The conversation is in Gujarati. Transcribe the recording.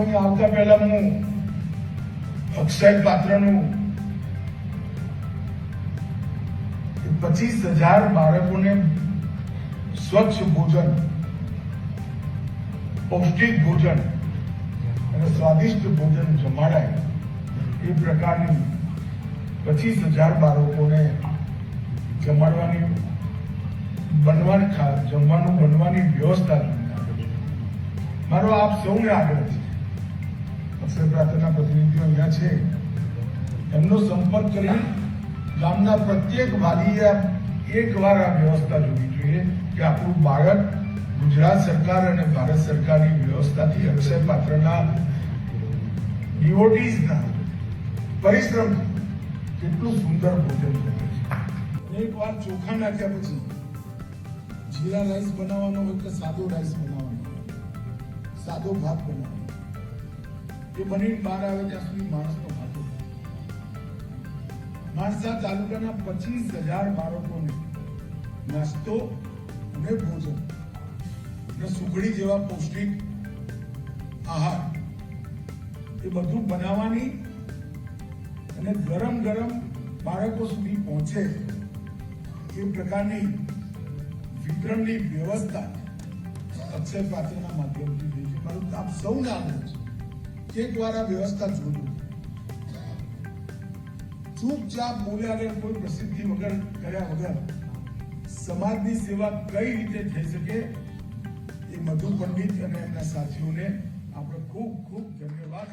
અહીં આવતા પહેલા હું અક્ષય પાત્રનું 25,000 બાળકોને સ્વચ્છ ભોજન, પૌષ્ટિક ભોજન અને સ્વાદિષ્ટ ભોજન જમાડાય એ પ્રકારની 25,000 બાળકોને જમાડવાની જમવાનું બનવાની વ્યવસ્થા મારો આપ સૌને આગ્રહ છે. અક્ષય પ્રાંતના પ્રતિનિધિઓ અહીંયા છે, એમનો સંપર્ક કરી ગામના પ્રત્યેક વાલીએ એકવાર આ વ્યવસ્થા જોવી જોઈએ કે આપણું બાળક ગુજરાત સરકાર અને ભારત સરકારની વ્યવસ્થાથી અક્ષય પાત્રના ડીઓટીઝના પરિશ્રમ કેટલું સુંદર ભોજન કરે છે. એકવાર ચોખા નાખ્યા પછી જીરા રાઈસ બનાવવાનો હોય કે સાદો રાઈસ બનાવવાનો, સાદો ભાત બનાવવાનો, એ બની બહાર આવે ત્યાં સુધી માણસનો ભાતો. માંસા તાલુકાના 25,000 બાળકોને નાસ્તો અને ભોજન અને સુખડી જેવા પૌષ્ટિક આહાર એ બધું બનાવવાની અને ગરમ ગરમ બાળકો સુધી પહોંચે એ પ્રકારની વિતરણની વ્યવસ્થા અક્ષય પાત્રના માધ્યમથી થઈ છે. મારું આપ સૌને આગ્રહ છે કે એકવાર આ વ્યવસ્થા જોજો. ચૂપચાપ બોલ્યા વગર, કોઈ પ્રસિદ્ધિ વગર કર્યા વગર સમાજની સેવા કઈ રીતે થઈ શકે એ મધુ પંડિત અને એમના સાથીઓને આપણે ખૂબ ખૂબ ધન્યવાદ.